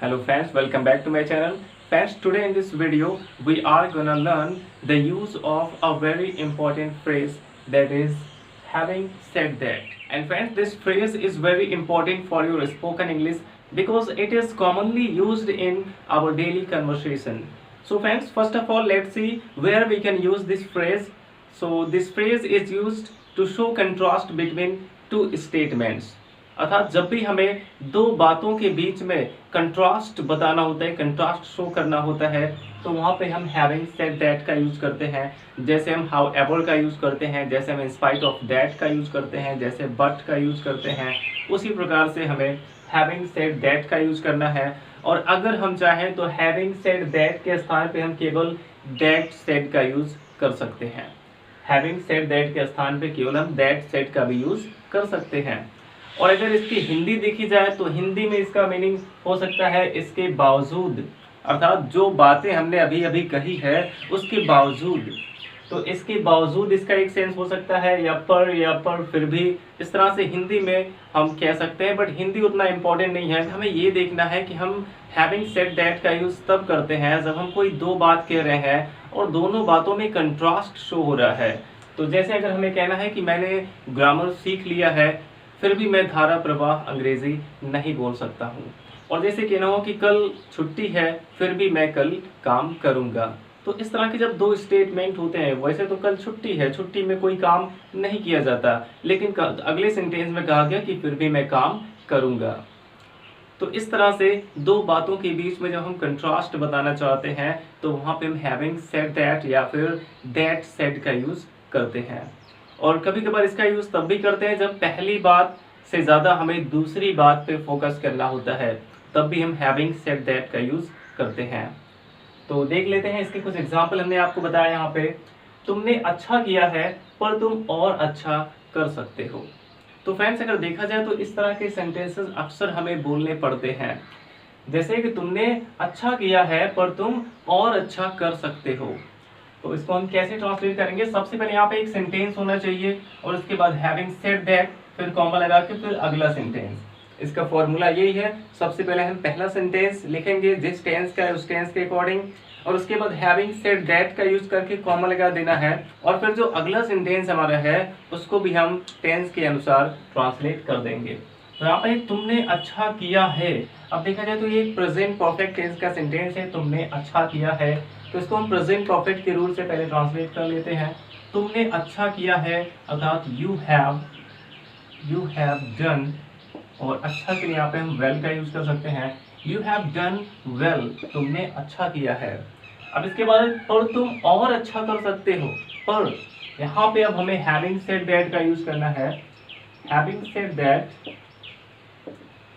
Hello friends, welcome back to my channel. Friends, today in this video we are gonna learn the use of a very important phrase, that is having said that. And friends, this phrase is very important for your spoken English because it is commonly used in our daily conversation. So friends, first of all, let's see where we can use this phrase. So this phrase is used to show contrast between two statements. अर्थात जब भी हमें दो बातों के बीच में contrast बताना होता है, कंट्रास्ट शो करना होता है, तो वहाँ पे हम हैविंग सेड दैट का यूज करते हैं। जैसे हम हाउ एवर का यूज करते हैं, जैसे हम इन स्पाइट ऑफ दैट का यूज करते हैं, जैसे बट का यूज करते हैं, उसी प्रकार से हमें हैविंग सेड दैट का यूज करना है। और अगर हम चाहें तो हैविंग सेड दैट के स्थान पे हम केवल दैट सेड का यूज कर सकते हैं। हैविंग सेड दैट के स्थान पे केवल हम दैट सेड का भी यूज कर सकते हैं। और अगर इसकी हिंदी देखी जाए तो हिंदी में इसका मीनिंग हो सकता है इसके बावजूद, अर्थात जो बातें हमने अभी अभी कही है उसके बावजूद। तो इसके बावजूद इसका एक सेंस हो सकता है या पर फिर भी, इस तरह से हिंदी में हम कह सकते हैं। बट हिंदी उतना इम्पोर्टेंट नहीं है। हमें ये देखना है कि हम हैविंग सेड दैट का यूज तब करते हैं जब हम कोई दो बात कह रहे हैं और दोनों बातों में कंट्रास्ट शो हो रहा है। तो जैसे अगर हमें कहना है कि मैंने ग्रामर सीख लिया है फिर भी मैं धारा प्रवाह अंग्रेजी नहीं बोल सकता हूँ। और जैसे कहना हो कि कल छुट्टी है फिर भी मैं कल काम करूँगा। तो इस तरह के जब दो स्टेटमेंट होते हैं, वैसे तो कल छुट्टी है, छुट्टी में कोई काम नहीं किया जाता, लेकिन अगले सेंटेंस में कहा गया कि फिर भी मैं काम करूँगा। तो इस तरह से दो बातों के बीच में जब हम कंट्रास्ट बताना चाहते हैं तो वहाँ पे हम हैविंग सेड दैट या फिर दैट सेड का यूज करते हैं। और कभी कभार इसका यूज तब भी करते हैं जब पहली बात से ज्यादा हमें दूसरी बात पे फोकस करना होता है, तब भी हम हैविंग सेड दैट का यूज करते हैं। तो देख लेते हैं इसके कुछ एग्जाम्पल। हमने आपको बताया यहाँ पे, तुमने अच्छा किया है पर तुम और अच्छा कर सकते हो। तो फ्रेंड्स, अगर देखा जाए तो इस तरह के सेंटेंसेस अक्सर हमें बोलने पड़ते हैं, जैसे कि तुमने अच्छा किया है पर तुम और अच्छा कर सकते हो। तो इसको हम कैसे ट्रांसलेट करेंगे? सबसे पहले यहाँ पे एक सेंटेंस होना चाहिए और उसके बाद हैविंग सेड दैट, फिर कॉमा लगा के फिर अगला सेंटेंस। इसका फॉर्मूला यही है, सबसे पहले हम पहला सेंटेंस लिखेंगे जिस टेंस का है उस टेंस के अकॉर्डिंग, और उसके बाद हैविंग सेड दैट का यूज करके कॉमा लगा देना है, और फिर जो अगला सेंटेंस हमारा है उसको भी हम टेंस के अनुसार ट्रांसलेट कर देंगे। तो यहाँ पे तुमने अच्छा किया है, अब देखा जाए तो ये प्रेजेंट परफेक्ट टेंस का सेंटेंस है, तुमने अच्छा किया है। तो इसको हम प्रेजेंट परफेक्ट के रूल से पहले ट्रांसलेट कर लेते हैं। तुमने अच्छा किया है अर्थात यू हैव डन, और अच्छा के लिए यहाँ पे हम वेल का यूज कर सकते हैं। यू हैव डन वेल, तुमने अच्छा किया है। अब इसके बाद पर तुम और अच्छा कर सकते हो, पर यहाँ पे अब हमें हैविंग सेड दैट का यूज करना है, हैविंग सेड दैट,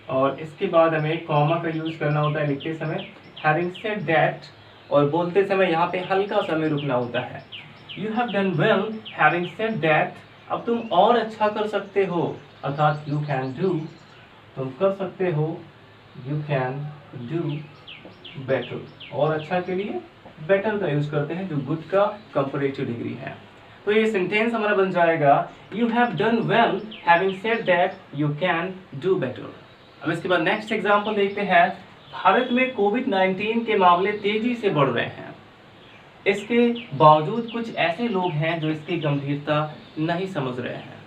और इसके बाद हमें कॉमा का यूज करना होता है लिखते समय, हैविंग सेड दैट, और बोलते समय यहाँ पे हल्का समय रुकना होता है। You have done well having said that, अब तुम और अच्छा कर सकते हो अर्थात यू कैन डू, तुम कर सकते हो, यू कैन डू बेटर। और अच्छा के लिए बेटर का यूज करते हैं जो गुड का कंपैरेटिव डिग्री है। तो ये सेंटेंस हमारा बन जाएगा, you have done well having said that you can do better. अब इसके बाद नेक्स्ट एग्जांपल देखते हैं। भारत में कोविड-19 के मामले तेजी से बढ़ रहे हैं, इसके बावजूद कुछ ऐसे लोग हैं जो इसकी गंभीरता नहीं समझ रहे हैं।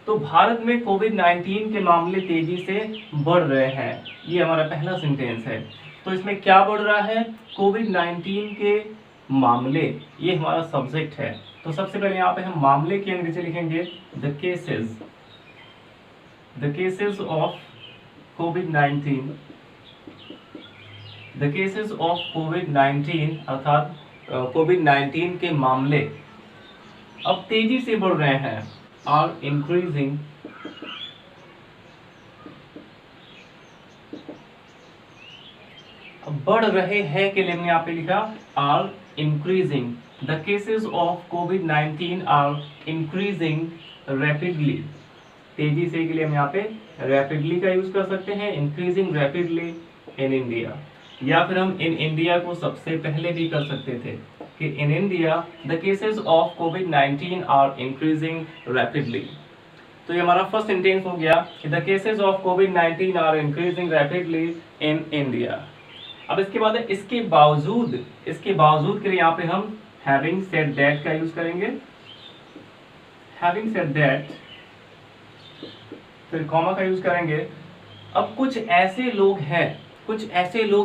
तो भारत में कोविड-19 के मामले तेजी से बढ़ रहे हैं, ये हमारा पहला सेंटेंस है। तो इसमें क्या बढ़ रहा है? कोविड-19 के मामले, ये हमारा सब्जेक्ट है। तो सबसे पहले यहाँ पे हम मामले की अंग्रेजी लिखेंगे the cases of covid, the cases of कोविड-19 अर्थात कोविड-19 के मामले अब तेजी से बढ़ रहे हैं, आर इंक्रीजिंग, बढ़ रहे हैं के लिए हमने यहाँ पे लिखा are increasing, the cases of कोविड-19 आर इंक्रीजिंग रैपिडली। तेजी से के लिए हम यहाँ पे रैपिडली का यूज कर सकते हैं, इंक्रीजिंग रैपिडली इन इंडिया, या फिर हम इन इंडिया को सबसे पहले भी कर सकते थे कि in India the cases of कोविड-19 आर इंक्रीजिंग रैपिडली। तो ये हमारा फर्स्ट सेंटेंस हो गया कि द केसेस ऑफ कोविड-19 are increasing rapidly in India. अब इसके बाद है इसके बावजूद के लिए यहाँ पे हम हैविंग सेड दैट का यूज करेंगे। हैविंग सेड दैट, फिर कॉमा का यूज करेंगे। अब कुछ ऐसे लोग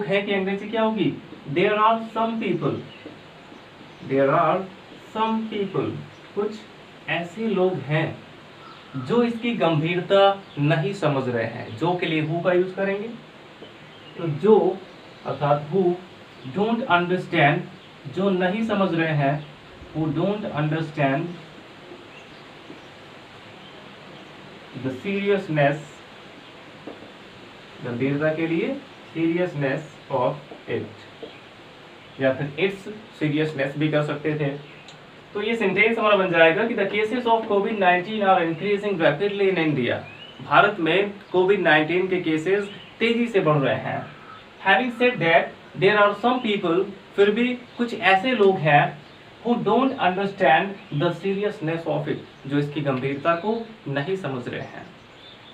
हैं कि अंग्रेजी क्या होगी, देयर आर सम पीपल, कुछ ऐसे लोग हैं जो इसकी गंभीरता नहीं समझ रहे हैं। जो के लिए हु का यूज करेंगे, तो जो अर्थात हु डोंट अंडरस्टैंड, जो नहीं समझ रहे हैं, who don't understand the seriousness, गंभीरता के लिए सीरियसनेस ऑफ इट, या फिर इट्स सीरियसनेस भी कर सकते थे। तो ये सेंटेंस हमारा बन जाएगा कि द केसेस ऑफ कोविड-19 are increasing rapidly in India. Bharat में कोविड-19 के केसेस तेजी से बढ़ रहे हैं। Having said that there are some people, फिर भी कुछ ऐसे लोग हैं who don't understand the seriousness of it, जो इसकी गंभीरता को नहीं समझ रहे हैं।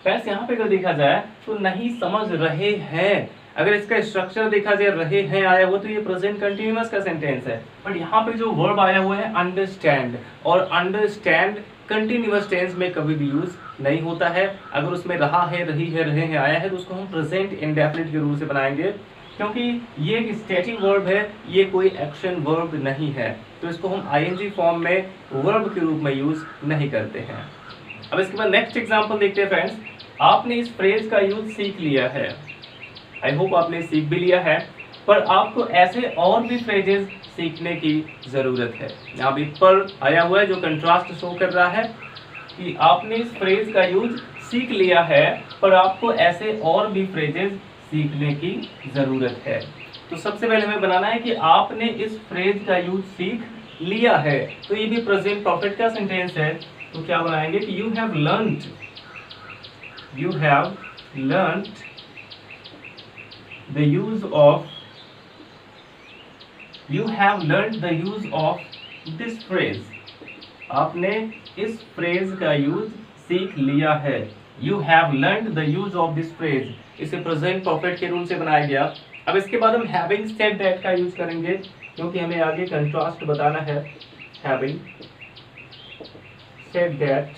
फ्रेंड्स यहाँ पे अगर देखा जाए तो नहीं समझ रहे हैं, अगर इसका स्ट्रक्चर देखा जाए रहे हैं आया हुआ तो ये प्रेजेंट कंटिन्यूअस का सेंटेंस है, बट यहाँ पे जो वर्ब आया हुआ है अंडरस्टैंड, और अंडरस्टैंड कंटिन्यूअस टेंस में कभी भी यूज नहीं होता है। अगर उसमें रहा है, रही है, रहे हैं आया है तो उसको हम प्रेजेंट इंडेफिनिट के रूप से बनाएंगे, क्योंकि ये एक स्टैटिक वर्ब है, ये कोई एक्शन वर्ब नहीं है, तो इसको हम आईएनजी फॉर्म में वर्ब के रूप में यूज नहीं करते हैं। अब इसके बाद नेक्स्ट एग्जांपल देखते हैं फ्रेंड्स। आपने इस फ्रेज का यूज सीख लिया है, आई होप आपने सीख भी लिया है, पर आपको ऐसे और भी फ्रेजेस सीखने की जरूरत है। यहाँ भी पर आया हुआ है जो कंट्रास्ट शो कर रहा है कि आपने इस फ्रेज का यूज सीख लिया है, पर आपको ऐसे और भी फ्रेजेस सीखने की जरूरत है। तो सबसे पहले हमें बनाना है कि आपने इस फ्रेज का यूज सीख लिया है, तो ये भी प्रेजेंट परफेक्ट का सेंटेंस है। तो क्या बनाएंगे कि you have learned the use of this phrase. आपने इस फ्रेज का यूज सीख लिया है। You have learned the use of this phrase, इसे प्रेजेंट परफेक्ट के रूल से बनाया गया। अब इसके बाद हम हैविंग सेड दैट का यूज करेंगे, क्योंकि हमें आगे कंट्रास्ट बताना है। हैविंग सेड दैट,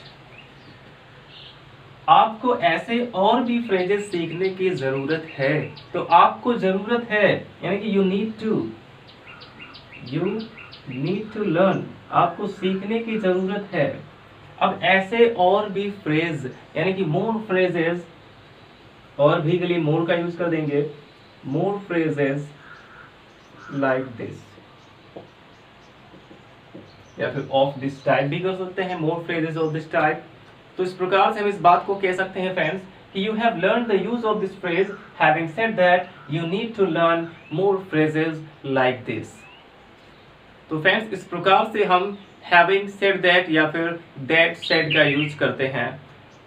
आपको ऐसे और भी फ्रेजेस सीखने की जरूरत है। तो आपको जरूरत है यानी कि यू नीड टू लर्न, आपको सीखने की जरूरत है। अब ऐसे और भी फ्रेज यानी कि मोर फ्रेजेस, और भी के लिए मोर का यूज कर देंगे, मोर फ्रेजेस लाइक दिस, या फिर ऑफ दिस टाइप भी कर सकते हैं, मोर फ्रेजेस ऑफ दिस टाइप। तो इस प्रकार से हम इस बात को कह सकते हैं फ्रेंड्स कि you have learn the use of this phrase, having said that you need to learn more phrases like this. तो फ्रेंड्स इस प्रकार से हम हैविंग सेड दैट या फिर दैट सेड का यूज करते हैं।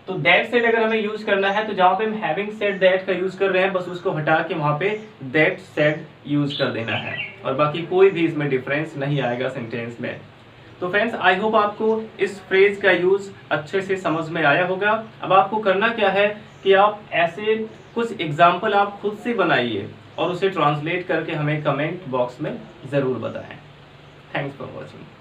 तो दैट सेड अगर हमें यूज करना है तो जहां पे हम हैविंग सेड दैट का यूज कर रहे हैं बस उसको हटा के वहां पे दैट सेड यूज कर देना है, और बाकी कोई भी इसमें डिफरेंस नहीं आएगा सेंटेंस में। तो फ्रेंड्स आई होप आपको इस फ्रेज का यूज अच्छे से समझ में आया होगा। अब आपको करना क्या है कि आप ऐसे कुछ एग्जाम्पल आप खुद से बनाइए और उसे ट्रांसलेट करके हमें कमेंट बॉक्स में जरूर बताएं। Thanks for watching.